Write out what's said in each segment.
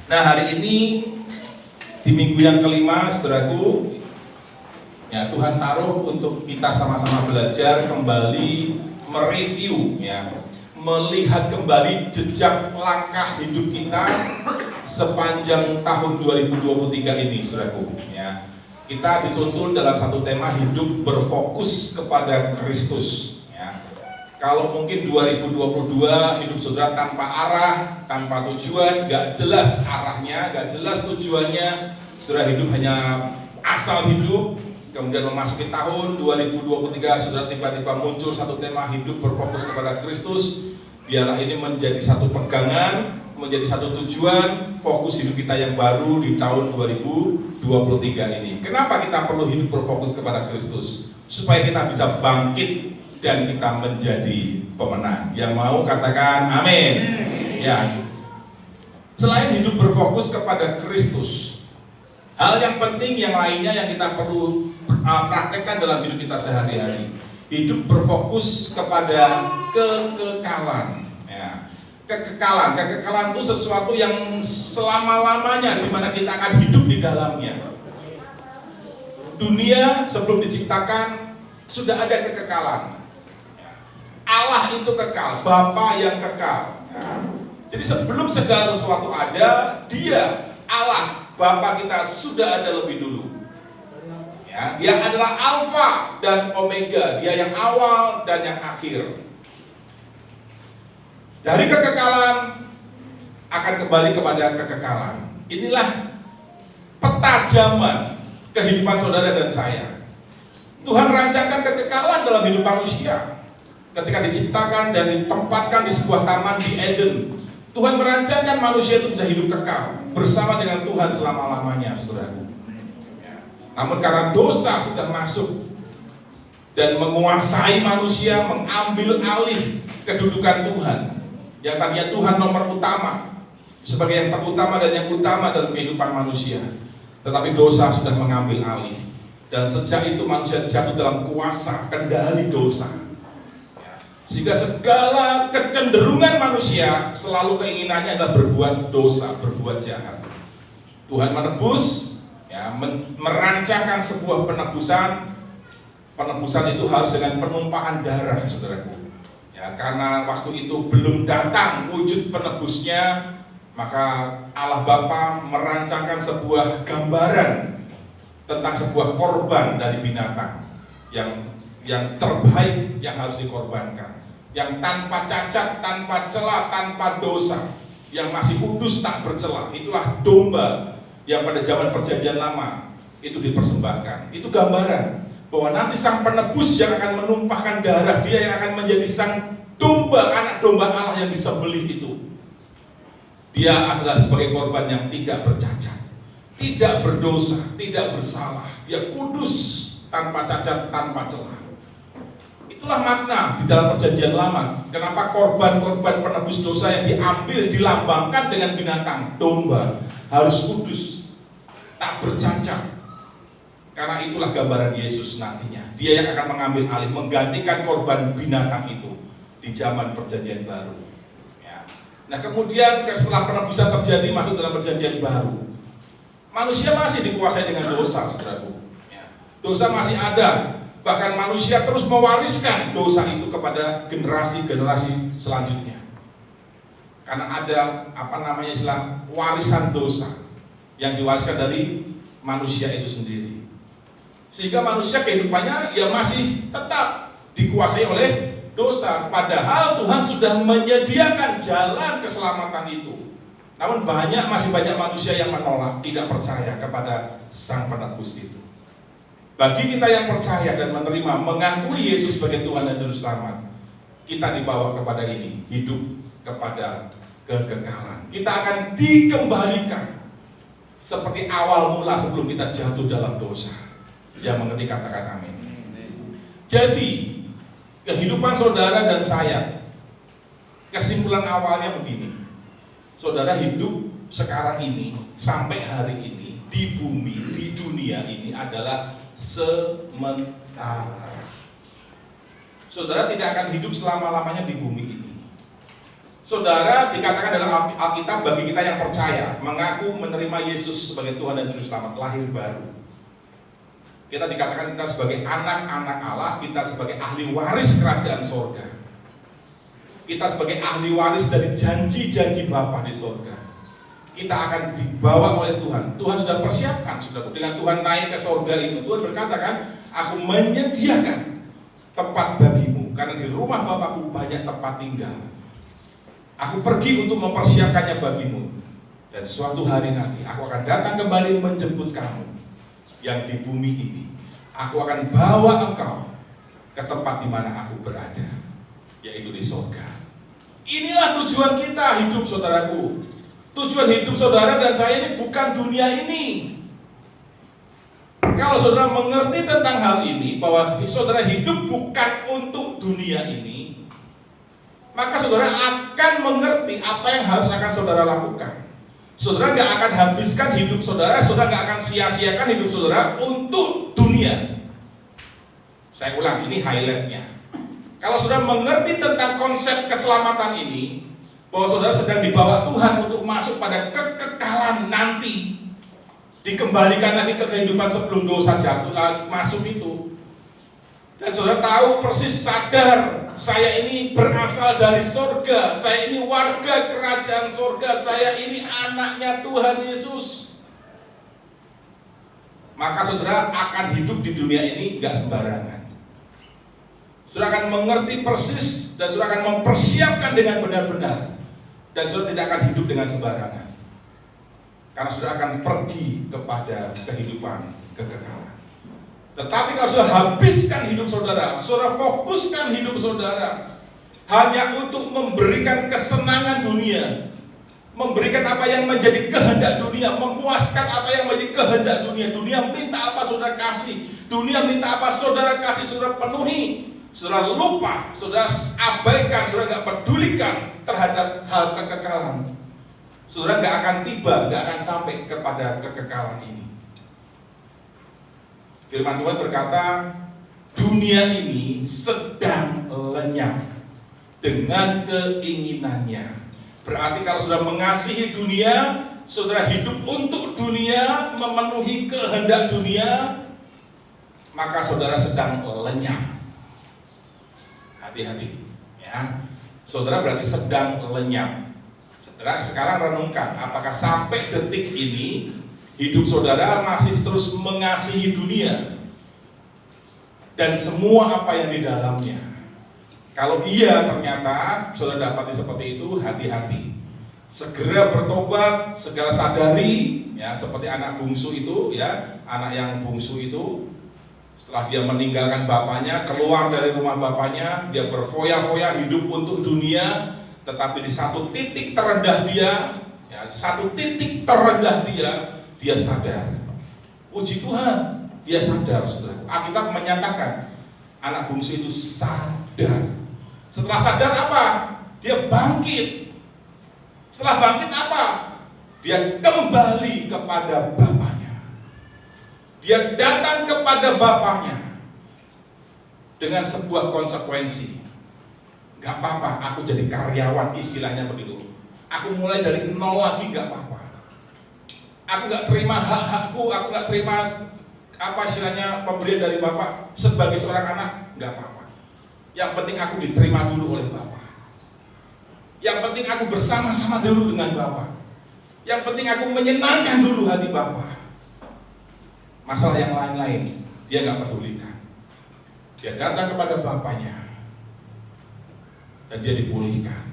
Nah, hari ini di minggu yang kelima, saudaraku, ya Tuhan taruh untuk kita sama-sama belajar kembali, mereview, ya, melihat kembali jejak langkah hidup kita sepanjang tahun 2023 ini, saudaraku. Ya, kita dituntun dalam satu tema hidup berfokus kepada Kristus. Ya, kalau mungkin 2022 hidup saudara tanpa arah, tanpa tujuan, gak jelas arahnya, gak jelas tujuannya, saudara hidup hanya asal hidup. Kemudian memasuki tahun 2023, saudara tiba-tiba muncul satu tema hidup berfokus kepada Kristus. Biarlah ini menjadi satu pegangan, menjadi satu tujuan fokus hidup kita yang baru di tahun 2023 ini. Kenapa kita perlu hidup berfokus kepada Kristus? Supaya kita bisa bangkit dan kita menjadi pemenang. Yang mau katakan amin. Ya. Selain hidup berfokus kepada Kristus, hal yang penting yang lainnya yang kita perlu praktekkan dalam hidup kita sehari-hari. Hidup berfokus kepada kekekalan. Ya. Kekekalan itu sesuatu yang selama-lamanya di mana kita akan hidup di dalamnya. Dunia sebelum diciptakan sudah ada kekekalan. Allah itu kekal, Bapa yang kekal. Jadi sebelum segala sesuatu ada, Dia, Allah, Bapa kita sudah ada lebih dulu. Ya, Dia adalah Alfa dan Omega, Dia yang awal dan yang akhir. Dari kekekalan akan kembali kepada kekekalan. Inilah peta zaman kehidupan saudara dan saya. Tuhan rancangkan kekekalan dalam hidup manusia. Ketika diciptakan dan ditempatkan di sebuah taman di Eden, Tuhan merancangkan manusia itu bisa hidup kekal bersama dengan Tuhan selama-lamanya, saudaraku. Namun karena dosa sudah masuk dan menguasai manusia, mengambil alih kedudukan Tuhan, yang tadinya Tuhan nomor utama, sebagai yang terutama dan yang utama dalam kehidupan manusia, tetapi dosa sudah mengambil alih. Dan sejak itu manusia jatuh dalam kuasa kendali dosa. Sehingga segala kecenderungan manusia selalu keinginannya adalah berbuat dosa, berbuat jahat. Tuhan menebus, ya, merancangkan sebuah penebusan. Penebusan itu harus dengan penumpahan darah, saudaraku. Ya, karena waktu itu belum datang wujud penebusnya, maka Allah Bapa merancangkan sebuah gambaran tentang sebuah korban dari binatang yang terbaik yang harus dikorbankan, yang tanpa cacat, tanpa celah, tanpa dosa, yang masih kudus tak bercela. Itulah domba yang pada zaman perjanjian lama itu dipersembahkan. Itu gambaran bahwa nanti sang penebus yang akan menumpahkan darah, Dia yang akan menjadi sang domba, anak domba Allah yang disembelih itu. Dia adalah sebagai korban yang tidak bercacat, tidak berdosa, tidak bersalah. Dia kudus, tanpa cacat, tanpa celah. Itulah makna di dalam perjanjian lama. Kenapa korban-korban penebus dosa yang diambil dilambangkan dengan binatang domba harus kudus, tak bercacat. Karena itulah gambaran Yesus nantinya. Dia yang akan mengambil alih, menggantikan korban binatang itu di zaman perjanjian baru. Ya. Nah, kemudian setelah penebusan terjadi masuk dalam perjanjian baru, manusia masih dikuasai dengan dosa, saudaraku. Ya. Dosa masih ada. Bahkan manusia terus mewariskan dosa itu kepada generasi-generasi selanjutnya. Karena ada istilah warisan dosa yang diwariskan dari manusia itu sendiri. Sehingga manusia kehidupannya ya masih tetap dikuasai oleh dosa. Padahal Tuhan sudah menyediakan jalan keselamatan itu. Namun masih banyak manusia yang menolak, tidak percaya kepada Sang Penebus itu. Bagi kita yang percaya dan menerima, mengakui Yesus sebagai Tuhan dan Juru Selamat, kita dibawa kepada ini, hidup kepada kekekalan. Kita akan dikembalikan seperti awal mula sebelum kita jatuh dalam dosa. Yang mengerti katakan amin. Jadi, kehidupan saudara dan saya, kesimpulan awalnya begini. Saudara hidup sekarang ini, sampai hari ini, di bumi, di dunia ini adalah sementara. Saudara tidak akan hidup selama-lamanya di bumi ini. Saudara, dikatakan dalam Alkitab bagi kita yang percaya, mengaku menerima Yesus sebagai Tuhan dan Juru Selamat, lahir baru. Kita dikatakan kita sebagai anak-anak Allah, kita sebagai ahli waris kerajaan sorga. Kita sebagai ahli waris dari janji-janji Bapa di sorga. Kita akan dibawa oleh Tuhan. Tuhan sudah persiapkan, sudah. Dengan Tuhan naik ke sorga itu, Tuhan berkata kan, aku menyediakan tempat bagimu, karena di rumah Bapakku banyak tempat tinggal. Aku pergi untuk mempersiapkannya bagimu. Dan suatu hari nanti, aku akan datang kembali menjemput kamu yang di bumi ini. Aku akan bawa engkau ke tempat di mana aku berada, yaitu di surga. Inilah tujuan kita hidup, saudaraku. Tujuan hidup saudara dan saya ini bukan dunia ini. Kalau saudara mengerti tentang hal ini, bahwa saudara hidup bukan untuk dunia ini, maka saudara akan mengerti apa yang harus akan saudara lakukan. Saudara gak akan habiskan hidup saudara gak akan sia-siakan hidup saudara untuk dunia. Saya ulang, ini highlightnya. Kalau saudara mengerti tentang konsep keselamatan ini, bahwa saudara sedang dibawa Tuhan untuk masuk pada kekekalan nanti, dikembalikan lagi ke kehidupan sebelum dosa jatuh masuk itu. Dan saudara tahu persis, sadar, saya ini berasal dari sorga, saya ini warga kerajaan sorga, saya ini anaknya Tuhan Yesus. Maka saudara akan hidup di dunia ini gak sembarangan. Saudara akan mengerti persis dan saudara akan mempersiapkan dengan benar-benar. Dan saudara tidak akan hidup dengan sembarangan. Karena saudara akan pergi kepada kehidupan kekekalan. Tetapi kalau saudara habiskan hidup saudara, saudara fokuskan hidup saudara hanya untuk memberikan kesenangan dunia, memberikan apa yang menjadi kehendak dunia, memuaskan apa yang menjadi kehendak dunia. Dunia minta apa saudara kasih, dunia minta apa saudara kasih, saudara penuhi. Saudara lupa, saudara abaikan, saudara gak pedulikan terhadap hal kekekalan. Saudara gak akan tiba, gak akan sampai kepada kekekalan ini. Firman Tuhan berkata, dunia ini sedang lenyap dengan keinginannya. Berarti kalau saudara mengasihi dunia, saudara hidup untuk dunia, memenuhi kehendak dunia, maka saudara sedang lenyap. Hati-hati, ya. Saudara berarti sedang lenyap. Saudara sekarang renungkan, apakah sampai detik ini hidup saudara masih terus mengasihi dunia dan semua apa yang di dalamnya? Kalau iya, ternyata saudara dapati seperti itu, hati-hati. Segera bertobat, segera sadari, ya, seperti anak bungsu itu, ya, anak yang bungsu itu. Setelah dia meninggalkan bapaknya, keluar dari rumah bapaknya, dia berfoya-foya hidup untuk dunia, tetapi di satu titik terendah dia, ya, dia sadar. Puji Tuhan, dia sadar, saudara. Alkitab menyatakan anak bungsu itu sadar. Setelah sadar apa? Dia bangkit. Setelah bangkit apa? Dia kembali kepada bapaknya. Dia datang kepada bapaknya dengan sebuah konsekuensi. Gak apa-apa, aku jadi karyawan, istilahnya begitu. Aku mulai dari nol lagi, gak apa-apa. Aku gak terima hak-hakku, aku gak terima apa istilahnya pemberian dari bapak sebagai seorang anak, gak apa-apa. Yang penting aku diterima dulu oleh bapak. Yang penting aku bersama-sama dulu dengan bapak. Yang penting aku menyenangkan dulu hati bapak. Masalah yang lain-lain dia nggak pedulikan. Dia datang kepada bapaknya dan dia dipulihkan.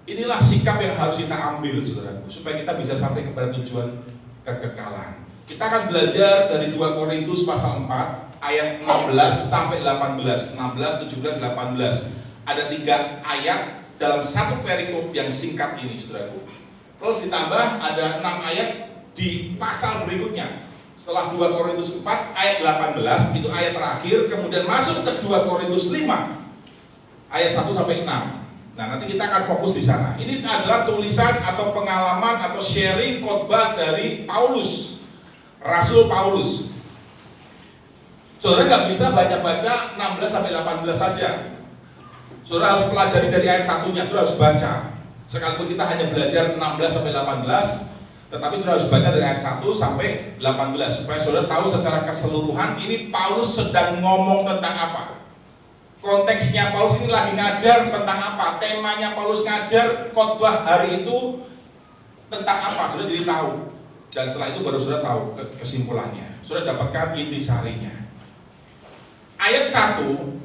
Inilah sikap yang harus kita ambil, saudaraku, supaya kita bisa sampai kepada tujuan kekekalan. Kita akan belajar dari 2 Korintus pasal 4 ayat 16 sampai 18. 16, 17, 18. Ada 3 ayat dalam satu perikop yang singkat ini, saudaraku. Terus ditambah ada 6 ayat di pasal berikutnya. Setelah 2 Korintus 4 ayat 18, itu ayat terakhir, kemudian masuk ke 2 Korintus 5 ayat 1 sampai 6. Nah, nanti kita akan fokus di sana. Ini adalah tulisan atau pengalaman atau sharing khotbah dari Paulus, Rasul Paulus. Saudara nggak bisa baca-baca 16 sampai 18 saja. Saudara harus pelajari dari ayat 1-nya, saudara harus baca. Sekalipun kita hanya belajar 16 sampai 18, tetapi saudara harus baca dari ayat 1 sampai 18 supaya saudara tahu secara keseluruhan ini Paulus sedang ngomong tentang apa. Konteksnya Paulus ini lagi ngajar tentang apa, temanya Paulus ngajar khotbah hari itu tentang apa, saudara jadi tahu. Dan setelah itu baru saudara tahu kesimpulannya. Saudara dapatkan intisarinya. Ayat 1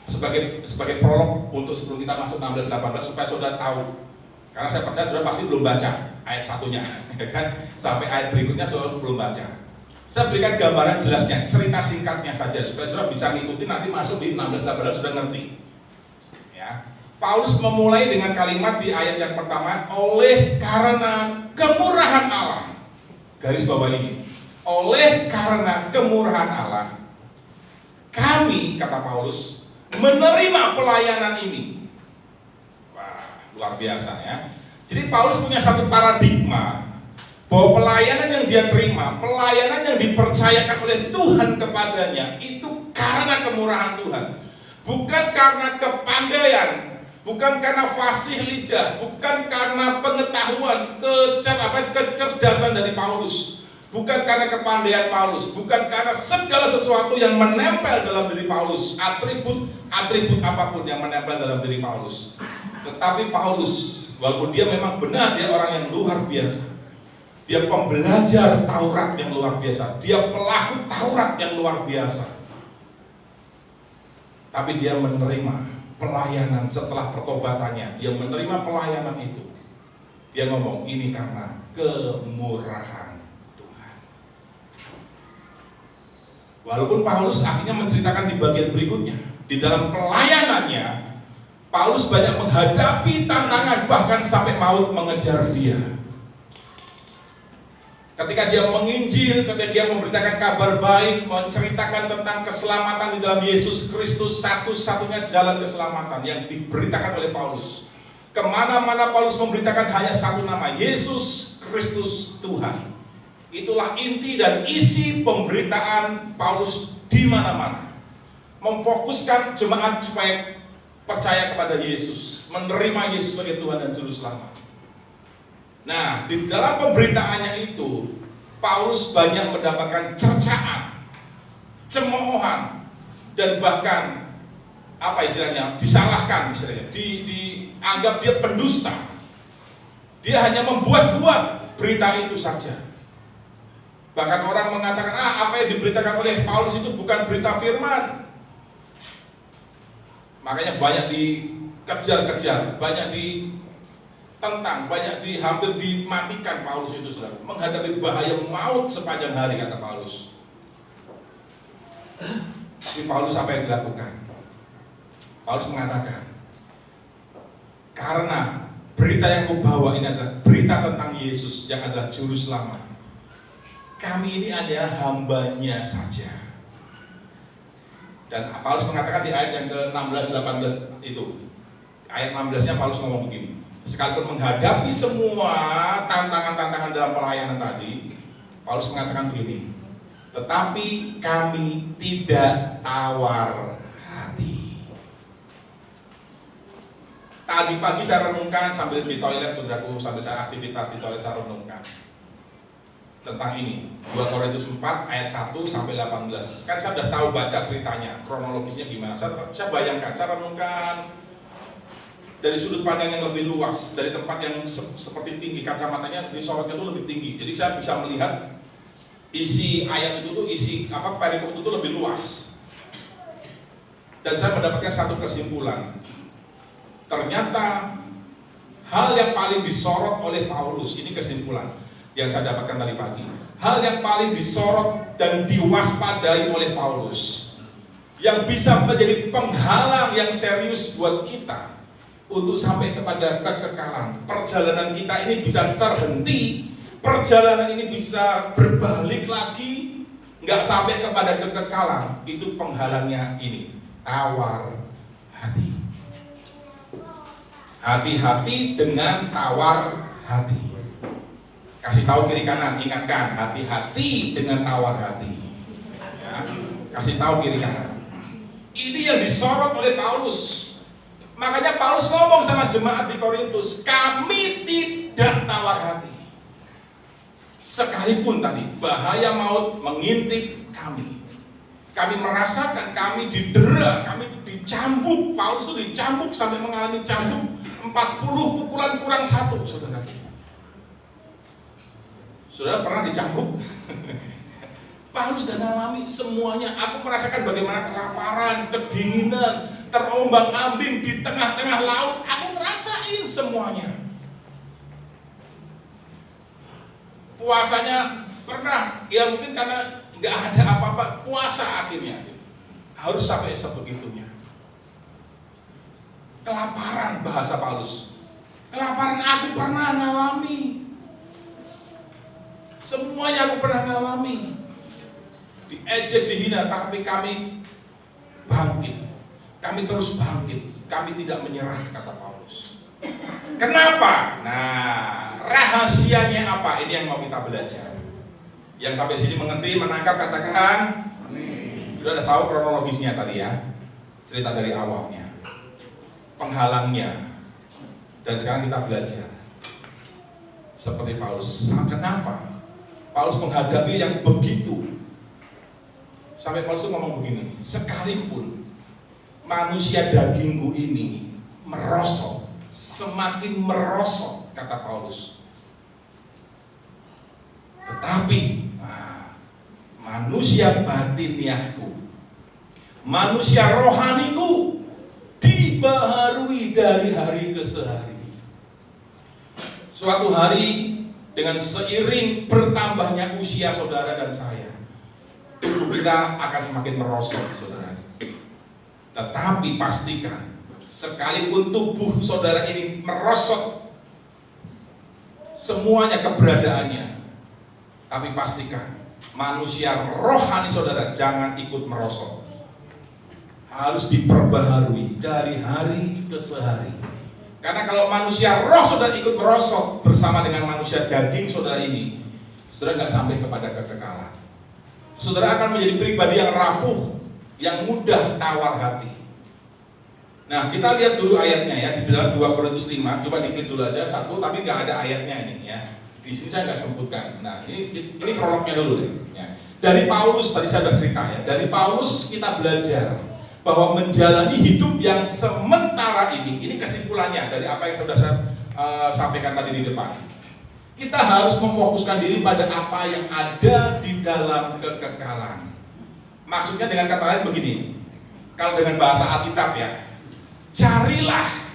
sebagai prolog untuk sebelum kita masuk 16-18 supaya saudara tahu. Karena saya percaya saudara pasti belum baca ayat 1-nya, kan? Sampai ayat berikutnya saudara belum baca. Saya berikan gambaran jelasnya, cerita singkatnya saja supaya saudara bisa ngikuti, nanti masuk di 16-18 sudah ngerti. Ya. Paulus memulai dengan kalimat di ayat yang pertama, oleh karena kemurahan Allah. Garis bawah ini. Oleh karena kemurahan Allah, kami, kata Paulus, menerima pelayanan ini. Wah, luar biasa ya. Jadi Paulus punya satu paradigma bahwa pelayanan yang dia terima, pelayanan yang dipercayakan oleh Tuhan kepadanya itu karena kemurahan Tuhan. Bukan karena kepandaian, bukan karena fasih lidah, bukan karena pengetahuan, kecerdasan dari Paulus, bukan karena kepandaian Paulus, bukan karena segala sesuatu yang menempel dalam diri Paulus, atribut apapun yang menempel dalam diri Paulus. Tetapi Paulus, walaupun dia memang benar dia orang yang luar biasa, dia pembelajar Taurat yang luar biasa, dia pelaku Taurat yang luar biasa, tapi dia menerima pelayanan setelah pertobatannya, dia menerima pelayanan itu. Dia ngomong, ini karena kemurahan Tuhan. Walaupun Paulus akhirnya menceritakan di bagian berikutnya, di dalam pelayanannya Paulus banyak menghadapi tantangan, bahkan sampai maut mengejar dia. Ketika dia menginjil, ketika dia memberitakan kabar baik, menceritakan tentang keselamatan di dalam Yesus Kristus, satu-satunya jalan keselamatan yang diberitakan oleh Paulus. Kemana-mana Paulus memberitakan hanya satu nama, Yesus Kristus Tuhan. Itulah inti dan isi pemberitaan Paulus di mana-mana. Memfokuskan jemaat supaya percaya kepada Yesus, menerima Yesus sebagai Tuhan dan Juru Selamat. Nah, di dalam pemberitaannya itu Paulus banyak mendapatkan cercaan, cemoohan, dan bahkan apa istilahnya, disalahkan istilahnya, dianggap dia pendusta. Dia hanya membuat-buat berita itu saja. Bahkan orang mengatakan, apa yang diberitakan oleh Paulus itu bukan berita firman. Makanya banyak dikejar-kejar, banyak ditentang, banyak hampir dimatikan Paulus itu, saudara. Menghadapi bahaya maut sepanjang hari, kata Paulus. Tapi Paulus apa yang dilakukan? Paulus mengatakan, karena berita yang kubawa ini adalah berita tentang Yesus yang adalah Juru Selamat, kami ini adalah hambanya saja. Dan Paulus mengatakan di ayat yang ke-16-18 itu, ayat 16-nya Paulus ngomong begini, sekalipun menghadapi semua tantangan-tantangan dalam pelayanan tadi, Paulus mengatakan begini, tetapi kami tidak tawar hati. Tadi pagi saya renungkan sambil di toilet, saudaraku, sambil saya aktivitas di toilet saya renungkan tentang ini, 2 Korintus 4 ayat 1 sampai 18. Kan saya sudah tahu baca ceritanya, kronologisnya gimana. Saya bayangkan, saya renungkan dari sudut pandang yang lebih luas, dari tempat yang seperti tinggi, kacamatanya disorotnya itu lebih tinggi. Jadi saya bisa melihat isi ayat itu tuh, isi perikop itu tuh lebih luas. Dan saya mendapatkan satu kesimpulan. Ternyata hal yang paling disorot oleh Paulus, ini kesimpulan yang saya dapatkan tadi pagi, hal yang paling disorot dan diwaspadai oleh Paulus, yang bisa menjadi penghalang yang serius buat kita untuk sampai kepada kekekalan. Perjalanan kita ini bisa terhenti, perjalanan ini bisa berbalik lagi, nggak sampai kepada kekekalan. Itu penghalangnya ini, tawar hati. Hati-hati dengan tawar hati. Kasih tahu kiri kanan, ingatkan, hati-hati dengan tawar hati. Ya, kasih tahu kiri kanan. Ini yang disorot oleh Paulus. Makanya Paulus ngomong sama jemaat di Korintus, kami tidak tawar hati. Sekalipun tadi bahaya maut mengintip kami. Kami merasakan, kami didera, kami dicambuk. Paulus itu dicambuk sampai mengalami cambuk 40 pukulan kurang 1, saudara. Saudara pernah dicambuk? Paulus sudah mengalami semuanya. Aku merasakan bagaimana kelaparan, kedinginan, terombang-ambing di tengah-tengah laut. Aku ngerasain semuanya. Puasanya pernah, ya mungkin karena nggak ada apa-apa, puasa akhirnya harus sampai sebegitunya. Kelaparan, bahasa Paulus. Kelaparan aku pernah ngalami. Semuanya aku pernah ngalami. Diejek, dihina, tapi kami bangkit. Kami terus bangkit. Kami tidak menyerah, kata Paulus. Kenapa? Nah, rahasianya apa? Ini yang mau kita belajar. Yang sampai sini mengerti, menangkap, katakan amin. Sudah ada tahu kronologisnya tadi ya. Cerita dari awalnya, penghalangnya. Dan sekarang kita belajar seperti Paulus. Kenapa Paulus menghadapi yang begitu? Sampai Paulus itu ngomong begini, sekalipun manusia dagingku ini merosot, semakin merosot, kata Paulus, tetapi manusia batiniahku, manusia rohaniku dibaharui dari hari ke hari. Suatu hari dengan seiring bertambahnya usia saudara dan saya, tubuh kita akan semakin merosot, saudara. Tetapi pastikan, sekalipun tubuh saudara ini merosot semuanya keberadaannya, tapi pastikan manusia rohani saudara jangan ikut merosot. Harus diperbaharui dari hari ke hari. Karena kalau manusia roh saudara ikut merosot bersama dengan manusia daging saudara ini, saudara nggak sampai kepada kekekalan. Saudara akan menjadi pribadi yang rapuh, yang mudah tawar hati. Nah, kita lihat dulu ayatnya ya, di dalam 2 Korintus 5. Coba diklik dulu aja satu, tapi nggak ada ayatnya ini ya. Di sini saya nggak sebutkan. Nah, ini prolognya dulu deh. Ya. Dari Paulus tadi saya sudah cerita ya. Dari Paulus kita belajar bahwa menjalani hidup yang sementara ini kesimpulannya dari apa yang sudah saya sampaikan tadi di depan. Kita harus memfokuskan diri pada apa yang ada di dalam kekekalan. Maksudnya dengan kata lain begini, kalau dengan bahasa Alkitab ya, carilah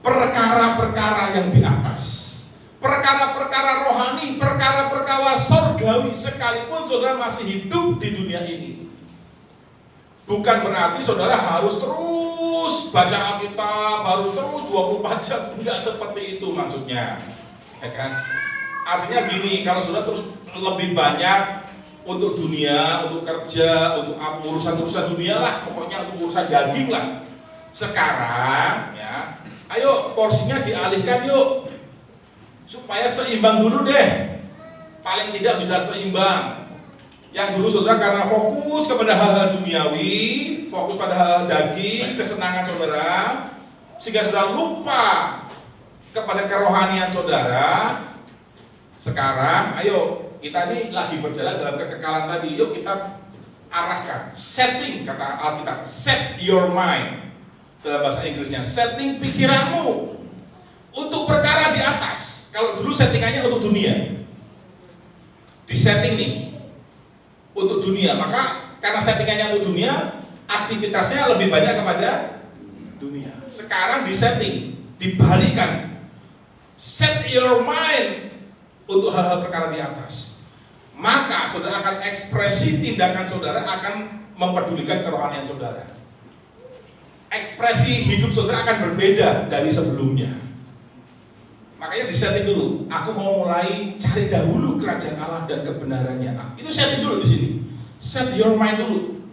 perkara-perkara yang di atas, perkara-perkara rohani, perkara-perkara sorgawi, sekalipun saudara masih hidup di dunia ini. Bukan berarti saudara harus terus baca Alkitab, harus terus 24 jam, enggak seperti itu maksudnya. Ya kan? Artinya gini, kalau saudara terus lebih banyak untuk dunia, untuk kerja, untuk urusan-urusan dunia lah, pokoknya untuk urusan daging lah. Sekarang ya, ayo porsinya dialihkan yuk, supaya seimbang dulu deh. Paling tidak bisa seimbang. Yang dulu saudara karena fokus kepada hal-hal duniawi, fokus pada hal-hal daging, kesenangan saudara, sehingga saudara lupa kepada kerohanian saudara. Sekarang ayo kita ini lagi berjalan dalam kekekalan tadi, yuk kita arahkan, setting, kata Alkitab, set your mind, dalam bahasa Inggrisnya, setting pikiranmu untuk perkara di atas. Kalau dulu settingannya untuk dunia, di setting nih untuk dunia, maka karena settingannya untuk dunia, aktivitasnya lebih banyak kepada dunia. Sekarang di setting, dibalikan, set your mind untuk hal-hal perkara di atas. Maka saudara akan ekspresi tindakan saudara akan mempedulikan kerohanian saudara. Ekspresi hidup saudara akan berbeda dari sebelumnya. Makanya disetting dulu. Aku mau mulai cari dahulu kerajaan Allah dan kebenarannya. Itu setting dulu di sini. Set your mind dulu.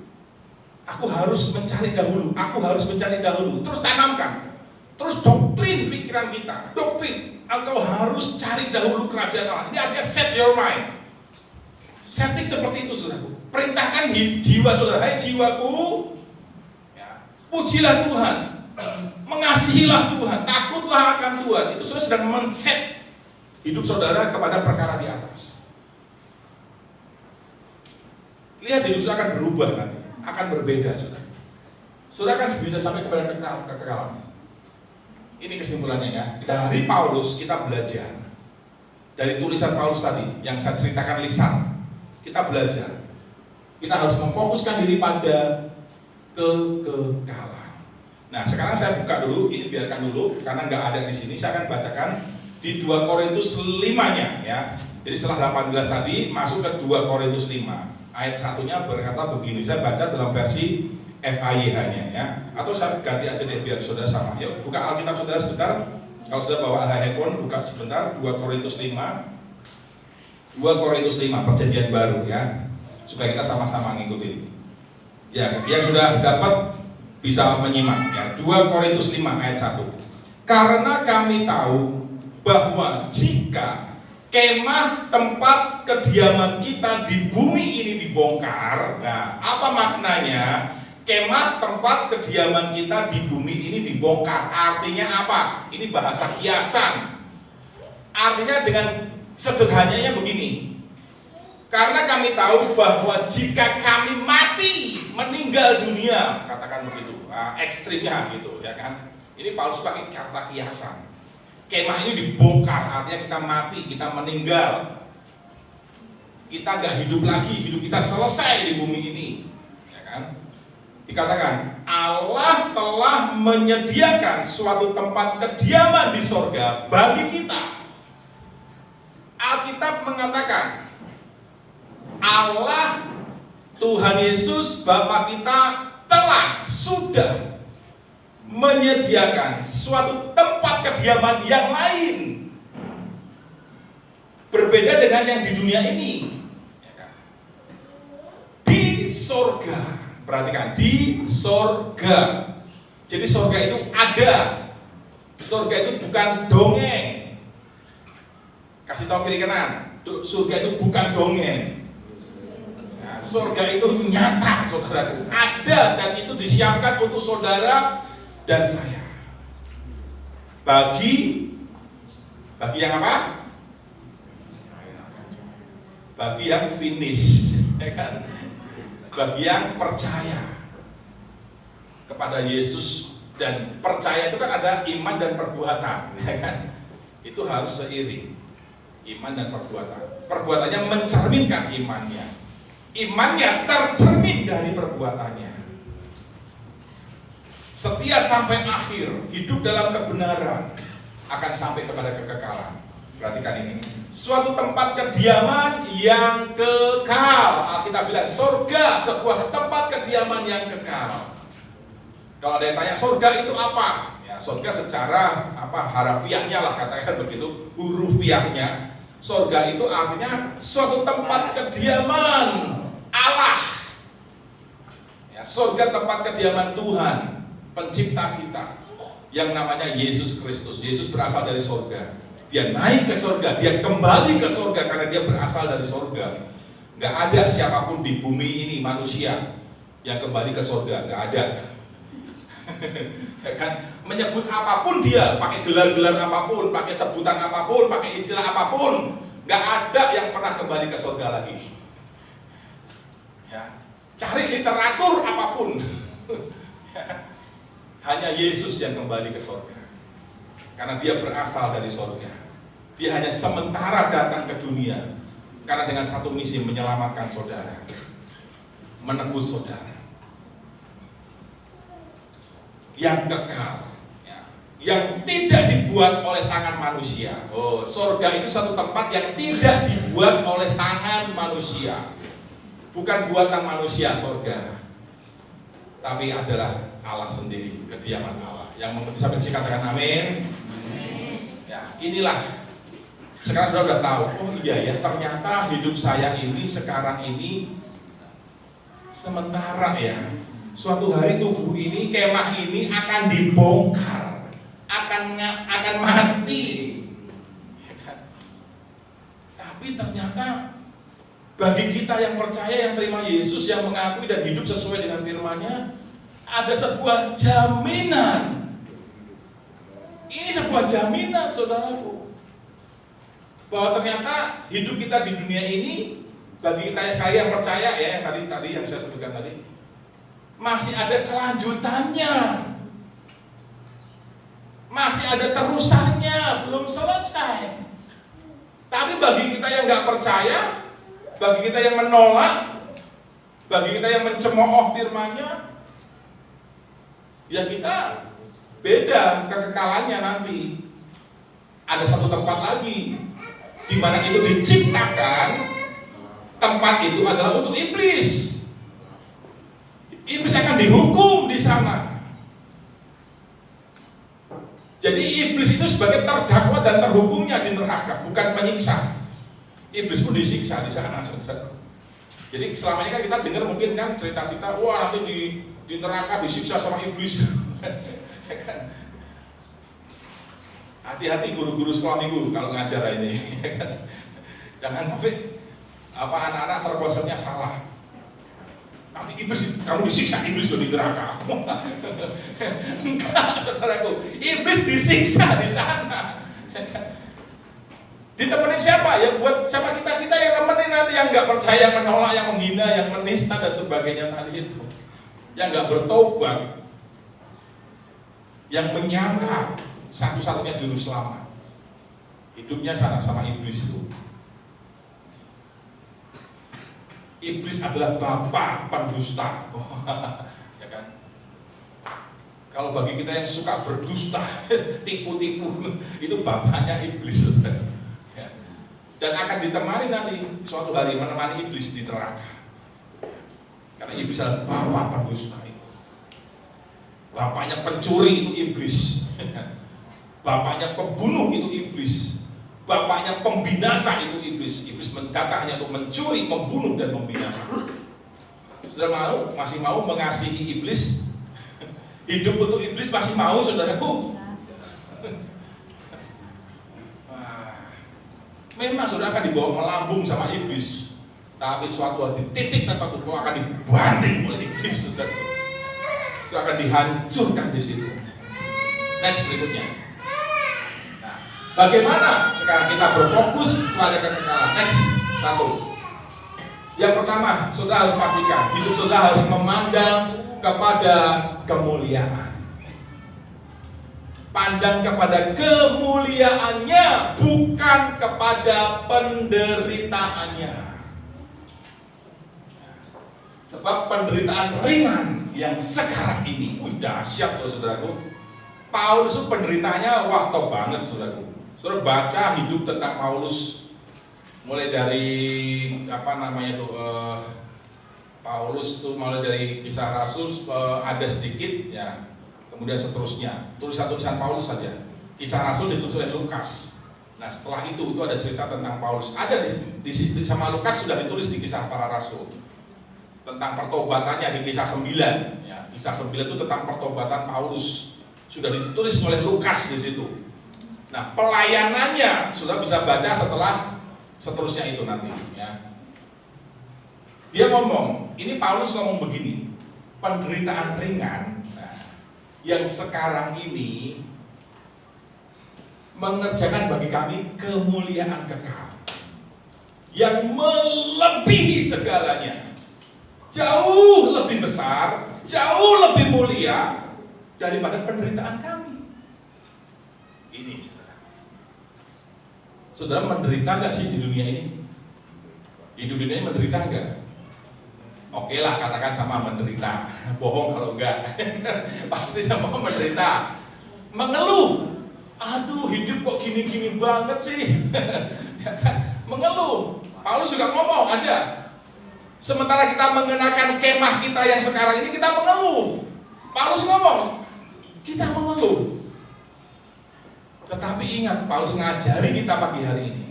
Aku harus mencari dahulu. Aku harus mencari dahulu. Terus tanamkan. Terus doktrin pikiran kita. Doktrin. Engkau harus cari dahulu kerajaan Allah. Ini artinya set your mind. Setting seperti itu saudaraku. Perintahkan jiwa saudara. Hai jiwaku, ya, pujilah Tuhan. Mengasihilah Tuhan, takutlah akan Tuhan. Itu saudara sedang men-set hidup saudara kepada perkara di atas. Lihat hidup saudara akan berubah nanti, akan berbeda saudara. Saudara akan bisa sampai kepada kekekalan. Ini kesimpulannya ya. Dari Paulus kita belajar. Dari tulisan Paulus tadi yang saya ceritakan lisan, kita belajar. Kita harus memfokuskan diri pada kekekalan. Nah, sekarang saya buka dulu, ini biarkan dulu karena nggak ada di sini. Saya akan bacakan di 2 Korintus 5-nya ya. Jadi setelah 18 tadi masuk ke 2 Korintus 5. Ayat 1-nya berkata begini. Saya baca dalam versi FAYH-nya ya. Atau saya ganti aja deh biar saudara sama. Yuk, buka Alkitab saudara sebentar. Kalau sudah bawa handphone, buka sebentar 2 Korintus 5. 2 Korintus 5 perjanjian baru ya. Supaya kita sama-sama ngikutin. Ya, yang sudah dapat bisa menyimak ya. 2 Korintus 5 ayat 1. Karena kami tahu bahwa jika kemah tempat kediaman kita di bumi ini dibongkar, nah apa maknanya? Kemah tempat kediaman kita di bumi ini dibongkar. Artinya apa? Ini bahasa kiasan. Artinya dengan sederhananya begini. Karena kami tahu bahwa jika kami mati, meninggal dunia, katakan begitu, ekstrimnya gitu ya kan. Ini Paulus pakai kata kiasan. Kemah ini dibongkar, artinya kita mati, kita meninggal. Kita nggak hidup lagi, hidup kita selesai di bumi ini, ya kan? Dikatakan Allah telah menyediakan suatu tempat kediaman di sorga bagi kita. Alkitab mengatakan Allah, Tuhan Yesus, Bapa kita sudah menyediakan suatu tempat kediaman yang lain, berbeda dengan yang di dunia ini, di sorga. Perhatikan, di sorga. Jadi sorga itu ada. Sorga itu bukan dongeng. Kasih tahu kiri kanan, surga itu bukan dongeng. Nah, surga itu nyata, saudaraku. Ada dan itu disiapkan untuk saudara dan saya. Bagi yang apa? Bagi yang finish, ya kan? Bagi yang percaya kepada Yesus, dan percaya itu kan ada iman dan perbuatan, ya kan? Itu harus seiring, iman dan perbuatan. Perbuatannya mencerminkan imannya, imannya tercermin dari perbuatannya. Setia sampai akhir, hidup dalam kebenaran, akan sampai kepada kekekalan. Perhatikan ini, suatu tempat kediaman yang kekal. Alkitab bilang surga, sebuah tempat kediaman yang kekal. Kalau ada yang tanya surga itu apa? Ya, surga secara apa harafiahnya lah, katakan begitu, hurufiahnya. Surga itu artinya suatu tempat kediaman Allah. Ya, surga tempat kediaman Tuhan, pencipta kita, yang namanya Yesus Kristus. Yesus berasal dari surga. Dia naik ke surga, dia kembali ke surga karena dia berasal dari surga. Gak ada siapapun di bumi ini manusia yang kembali ke surga, gak ada. Kan menyebut apapun dia, pakai gelar-gelar apapun, pakai sebutan apapun, pakai istilah apapun, gak ada yang pernah kembali ke surga lagi. Ya, cari literatur apapun, hanya Yesus yang kembali ke surga karena dia berasal dari surga. Dia hanya sementara datang ke dunia karena dengan satu misi, menyelamatkan saudara, menebus saudara. Yang kekal, ya, yang tidak dibuat oleh tangan manusia. Oh, surga itu satu tempat yang tidak dibuat oleh tangan manusia. Bukan buatan manusia surga, tapi adalah Allah sendiri, kediaman Allah. Yang mengerti sampai sini katakan amin. Ya, inilah. Sekarang sudah tahu, oh iya ya, ternyata hidup saya ini sekarang ini sementara ya. Suatu hari tubuh ini, kemah ini akan dibongkar, akan mati. Tapi ternyata bagi kita yang percaya, yang terima Yesus, yang mengakui dan hidup sesuai dengan firman-Nya, ada sebuah jaminan sebuah jaminan, saudaraku, bahwa ternyata hidup kita di dunia ini, bagi kita yang sekali yang percaya ya, yang tadi yang saya sebutkan tadi, masih ada kelanjutannya, masih ada terusannya, belum selesai. Tapi bagi kita yang nggak percaya, bagi kita yang menolak, bagi kita yang mencemooh firman-Nya, ya kita beda kekekalannya nanti. Ada satu tempat lagi di mana itu diciptakan. Tempat itu adalah untuk iblis. Iblis akan dihukum di sana. Jadi iblis itu sebagai terdakwa dan terhukumnya di neraka, bukan penyiksa. Iblis pun disiksa di sana, saudara. Jadi selama ini kan kita dengar mungkin kan cerita-cerita, wah nanti di neraka disiksa sama iblis. Hati-hati guru-guru sekolah minggu kalau ngajar ini. Jangan sampai anak-anak terkonsepnya salah. Nanti iblis, kamu disiksa iblis loh di neraka. Enggak, saudaraku, iblis disiksa di sana. Ditemenin siapa? Ya buat siapa kita yang temenin nanti, yang nggak percaya, yang menolak, yang menghina, yang menista dan sebagainya tadi itu, yang nggak bertobat, yang menyangka satu-satunya juru selamat, hidupnya sana sama iblis itu. Iblis adalah bapak pendusta. Ya kan? Kalau bagi kita yang suka berdusta, tipu-tipu, itu bapaknya iblis. Ya. Dan akan ditemani nanti suatu hari menemani iblis di neraka. Karena iblis adalah bapak pendusta itu. Bapaknya pencuri itu iblis. Bapaknya pembunuh itu iblis. Bapaknya pembinasa itu iblis. Iblis mendatang hanya untuk mencuri, membunuh, dan membinasa. Saudara masih mau mengasihi iblis? Hidup untuk iblis masih mau, saudaraku? Memang saudara akan dibawa melambung sama iblis. Tapi suatu hari titik tertentu kau akan dibanting oleh iblis, saudara. Itu akan dihancurkan di situ. Next berikutnya. Bagaimana sekarang kita berfokus pada kekekalan? Next, satu. Yang pertama, saudara harus pastikan hidup saudara harus memandang kepada kemuliaan. Pandang kepada kemuliaannya, bukan kepada penderitaannya. Sebab penderitaan ringan yang sekarang ini, dahsyat loh saudaraku. Paulus itu penderitaannya wah top banget saudaraku. Saudara baca hidup tentang Paulus, mulai dari Paulus tuh mulai dari Kisah Rasul ada sedikit ya, kemudian seterusnya tulisan-tulisan Paulus saja. Kisah Rasul ditulis oleh Lukas. Nah setelah itu ada cerita tentang Paulus. Ada di sama Lukas sudah ditulis di Kisah Para Rasul tentang pertobatannya di Kisah 9. Ya, Kisah 9 itu tentang pertobatan Paulus, sudah ditulis oleh Lukas di situ. Nah, pelayanannya sudah bisa baca setelah seterusnya itu nanti ya. Dia ngomong, ini Paulus ngomong begini, penderitaan ringan yang sekarang ini mengerjakan bagi kami kemuliaan kekal yang melebihi segalanya, jauh lebih besar, jauh lebih mulia daripada penderitaan kami. Ini saudara menderita nggak sih di dunia ini? Di dunia ini menderita nggak? Oke lah, katakan sama menderita. Bohong kalau enggak. Pasti sama menderita. Mengeluh. Aduh, hidup kok gini-gini banget sih. Ya kan? Mengeluh. Paulus juga ngomong ada. Sementara kita mengenakan kemah kita yang sekarang ini, kita mengeluh. Paulus ngomong, kita mengeluh. Tetapi ingat, Paulus ngajari kita pagi hari ini,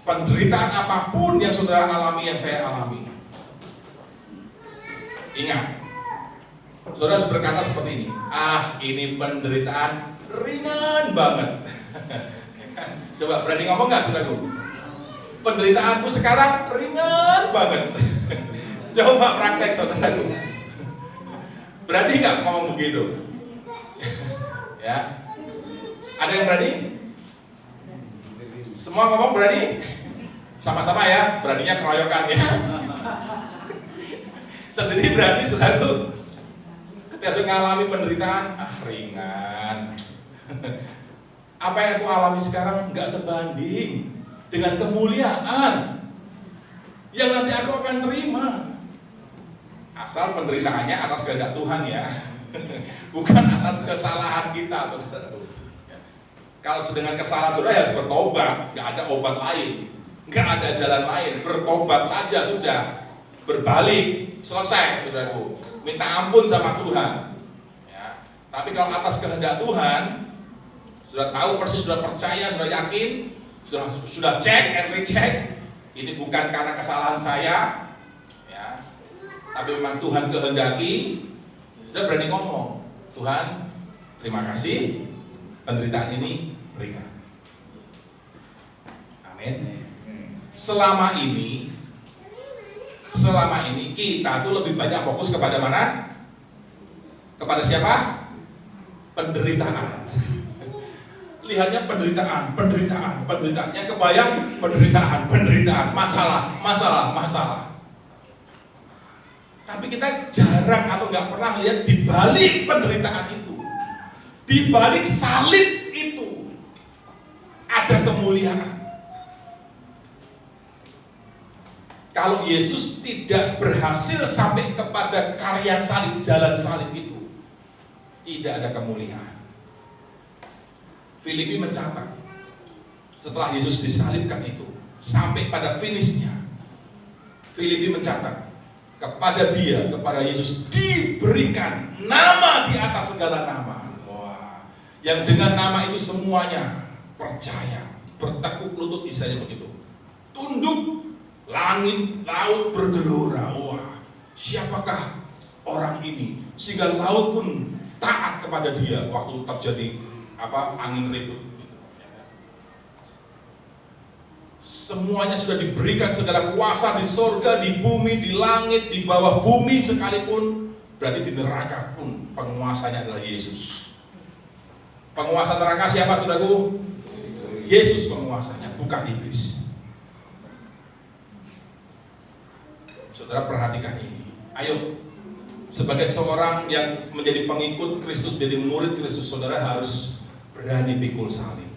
penderitaan apapun yang saudara alami, yang saya alami, ingat, saudara harus berkata seperti ini, ini penderitaan ringan banget. Coba berani ngomong gak saudaraku? Penderitaanku sekarang ringan banget. Coba praktek saudaraku. Berani gak ngomong begitu? Ya. Ada yang berani? Semua ngomong berani? Sama-sama ya, beraninya keroyokan ya. Sendiri berani sudah tuh. Ketika saya mengalami penderitaan, ringan. Apa yang aku alami sekarang nggak sebanding dengan kemuliaan yang nanti aku akan terima. Asal penderitaannya atas kehendak Tuhan ya, bukan atas kesalahan kita, saudara. Kalau dengan kesalahan saudara harus bertobat, nggak ada obat lain, nggak ada jalan lain, bertobat saja sudah, berbalik, selesai, saudaraku. Minta ampun sama Tuhan. Ya. Tapi kalau atas kehendak Tuhan, sudah tahu persis, sudah percaya, sudah yakin, sudah cek and recheck, ini bukan karena kesalahan saya, ya, tapi memang Tuhan kehendaki, sudah berani ngomong, Tuhan, terima kasih, penderitaan ini ringan. Amin. Selama ini kita tuh lebih banyak fokus kepada mana? Kepada siapa? Penderitaan. Lihatnya penderitaan. Yang kebayang penderitaan, masalah. Tapi kita jarang atau nggak pernah lihat di balik penderitaan itu, di balik salib itu ada kemuliaan. Kalau Yesus tidak berhasil sampai kepada karya salib, jalan salib itu, tidak ada kemuliaan. Filipi mencatat, setelah Yesus disalibkan itu, sampai pada finishnya, Filipi mencatat, kepada Yesus diberikan nama di atas segala nama. Wah, yang dengan nama itu semuanya percaya, bertekuk lutut, misalnya begitu, tunduk. Langit, laut bergelora. Wah, siapakah orang ini sehingga laut pun taat kepada dia waktu terjadi angin ribut. Semuanya sudah diberikan segala kuasa di surga, di bumi, di langit, di bawah bumi sekalipun. Berarti di neraka pun penguasanya adalah Yesus. Penguasa neraka siapa, saudaraku? Yesus penguasanya, bukan iblis. Saudara perhatikan ini. Ayo, sebagai seorang yang menjadi pengikut Kristus, menjadi murid Kristus, saudara harus berani pikul salib.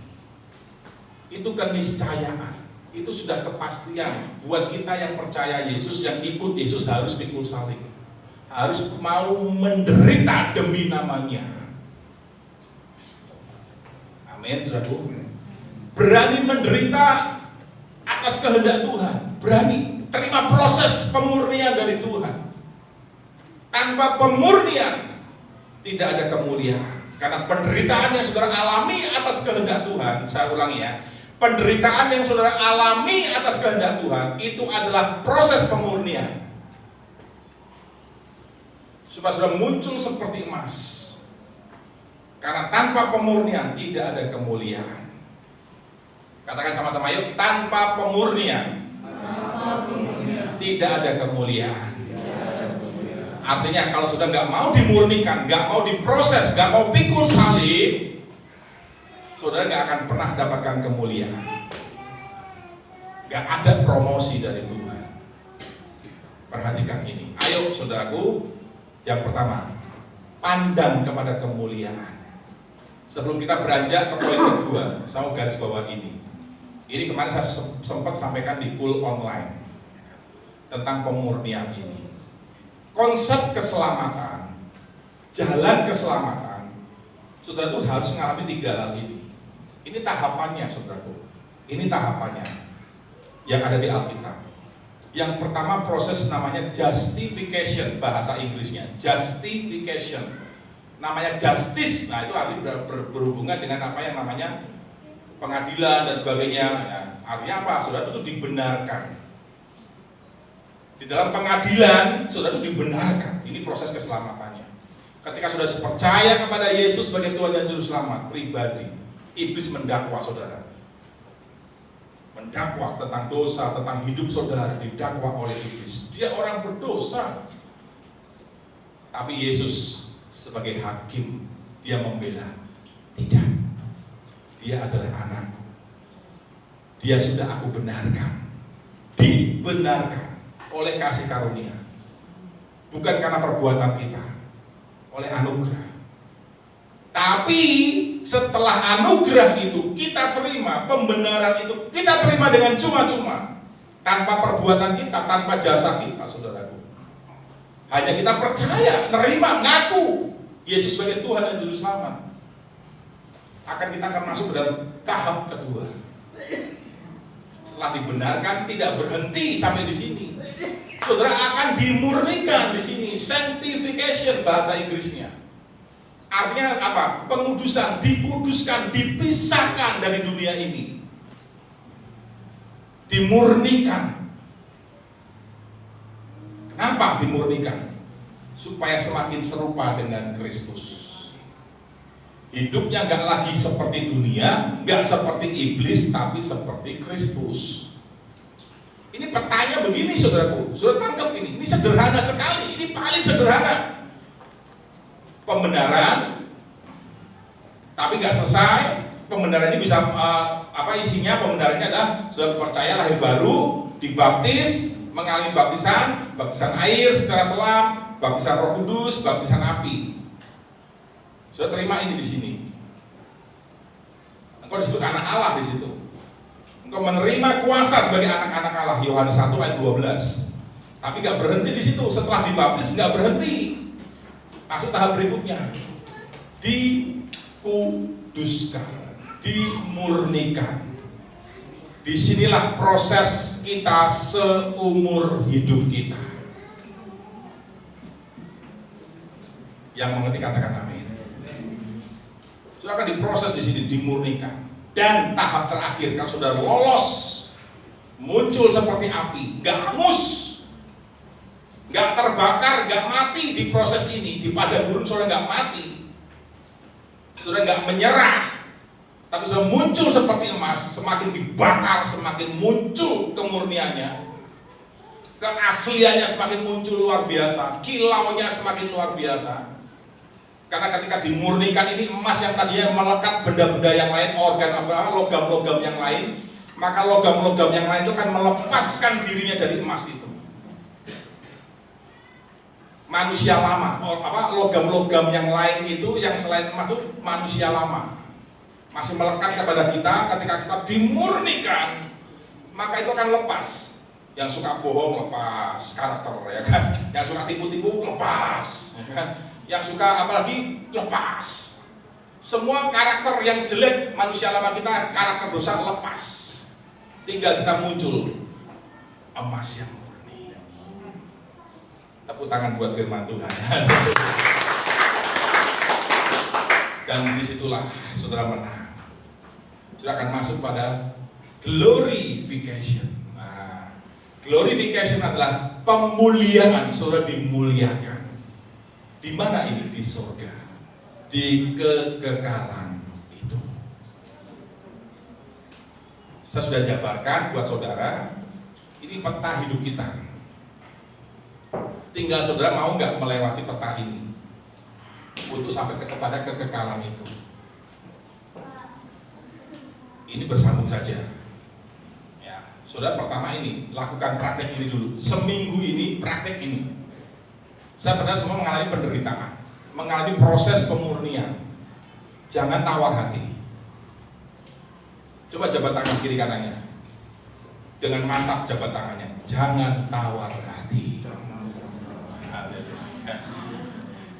Itu keniscayaan, itu sudah kepastian. Buat kita yang percaya Yesus, yang ikut Yesus harus pikul salib, harus mau menderita demi namanya. Amin, saudaraku. Berani menderita atas kehendak Tuhan, berani terima proses pemurnian dari Tuhan. Tanpa pemurnian tidak ada kemuliaan. Karena penderitaan yang saudara alami atas kehendak Tuhan, saya ulangi ya, penderitaan yang saudara alami atas kehendak Tuhan itu adalah proses pemurnian, supaya saudara muncul seperti emas. Karena tanpa pemurnian tidak ada kemuliaan. Katakan sama-sama yuk, tanpa pemurnian tidak ada kemuliaan. Artinya kalau sudah nggak mau dimurnikan, nggak mau diproses, nggak mau pikul salib, saudara nggak akan pernah dapatkan kemuliaan. Nggak ada promosi dari Tuhan. Perhatikan ini. Ayo saudaraku, yang pertama, pandang kepada kemuliaan. Sebelum kita beranjak ke poin kedua, saya mau garis bawah ini. Ini kemarin saya sempat sampaikan di pool online tentang pemurnian ini. Konsep keselamatan, jalan keselamatan, saudara itu harus mengalami 3 hal ini. Ini tahapannya, saudaraku. Ini tahapannya yang ada di Alkitab. Yang pertama proses namanya justification, bahasa Inggrisnya justification. Namanya justice, nah itu artinya berhubungan dengan apa yang namanya pengadilan dan sebagainya. Ya, artinya apa? Saudara itu dibenarkan. Di dalam pengadilan, saudara itu dibenarkan. Ini proses keselamatannya. Ketika saudara percaya kepada Yesus sebagai Tuhan dan Juru Selamat pribadi, iblis mendakwa saudara. Mendakwa tentang dosa, tentang hidup saudara, didakwa oleh iblis. Dia orang berdosa. Tapi Yesus sebagai hakim, dia membela. Tidak. dia adalah anakku. Dia sudah aku benarkan. Dibenarkan oleh kasih karunia. Bukan karena perbuatan kita, oleh anugerah. Tapi setelah anugerah itu kita terima, pembenaran itu kita terima dengan cuma-cuma, tanpa perbuatan kita, tanpa jasa kita, saudaraku. Hanya kita percaya, nerima, ngaku Yesus sebagai Tuhan dan Juru Selamat. Kita akan masuk dalam tahap kedua. Setelah dibenarkan, tidak berhenti sampai di sini. Saudara akan dimurnikan di sini, sanctification bahasa Inggrisnya. Artinya apa? Pengudusan, dikuduskan, dipisahkan dari dunia ini. Dimurnikan. Kenapa dimurnikan? Supaya semakin serupa dengan Kristus. Hidupnya nggak lagi seperti dunia, nggak seperti iblis, tapi seperti Kristus. Ini petanya begini, saudaraku. Saudara tangkap ini sederhana sekali. Ini paling sederhana. Pembenaran, tapi nggak selesai. Pembenaran ini bisa isinya? Pembenarannya adalah sudah percaya lahir baru, dibaptis, mengalami baptisan air secara selam, baptisan Roh Kudus, baptisan api. Sudah terima ini di sini. Engkau disebut anak Allah di situ. Engkau menerima kuasa sebagai anak-anak Allah, Yohanes 1 ayat 12. Tapi nggak berhenti di situ. Setelah dibaptis nggak berhenti. Masuk tahap berikutnya. Dikuduskan, dimurnikan. Disinilah proses kita seumur hidup kita. Yang mengerti katakan amin. Sudah akan diproses di sini, dimurnikan. Dan tahap terakhir, kalau sudah lolos, muncul seperti api, gak hangus, gak terbakar, gak mati di proses ini. Di padang gurun sudah gak mati, sudah gak menyerah, tapi sudah muncul seperti emas. Semakin dibakar, semakin muncul kemurniannya, keasliannya semakin muncul luar biasa, kilaunya semakin luar biasa. Karena ketika dimurnikan ini, emas yang tadinya melekat benda-benda yang lain, logam-logam yang lain, maka logam-logam yang lain itu kan melepaskan dirinya dari emas itu. Manusia lama, logam-logam yang lain itu, yang selain emas itu manusia lama, masih melekat kepada kita. Ketika kita dimurnikan, maka itu akan lepas. Yang suka bohong lepas karakter, ya kan? Yang suka tipu-tipu lepas, ya kan? Yang suka apalagi lepas. Semua karakter yang jelek manusia lama kita, karakter dosa lepas. Tinggal kita muncul emas yang murni. Tepuk tangan buat firman Tuhan. Dan disitulah saudara menang. Saudara akan masuk pada glorification. Nah, glorification adalah pemuliaan. Saudara dimuliakan. Di mana ini? Di surga, di kekekalan itu. Saya sudah jabarkan buat saudara, ini peta hidup kita. Tinggal saudara mau nggak melewati peta ini untuk sampai kepada kekekalan itu. Ini bersambung saja. Ya, saudara pertama ini lakukan praktek ini dulu. Seminggu ini praktek ini. Saya pernah semua mengalami penderitaan, mengalami proses pemurnian. Jangan tawar hati. Coba jabat tangan kiri kanannya, dengan mantap jabat tangannya. Jangan tawar hati.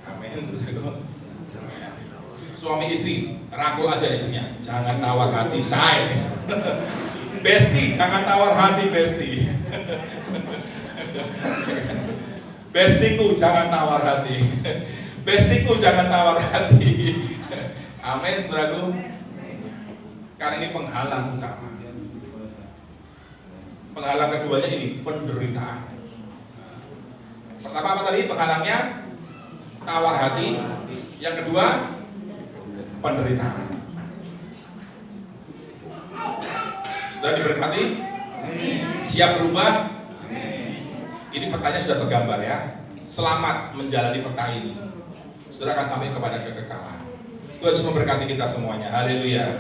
Amin. Suami istri, rangkul aja istrinya. Jangan tawar hati, say. Besti, jangan tawar hati, besti. Bestiku jangan tawar hati. Bestiku jangan tawar hati. Amin, saudaraku. Karena ini penghalang utama. Penghalang keduanya ini penderitaan. Pertama apa tadi penghalangnya? Tawar hati. Yang kedua penderitaan. Sudah diberkati? Siap berubah? Ini petanya sudah tergambar ya. Selamat menjalani peta ini. Saudara akan sampai kepada kekekalan. Tuhan Yesus memberkati kita semuanya. Haleluya.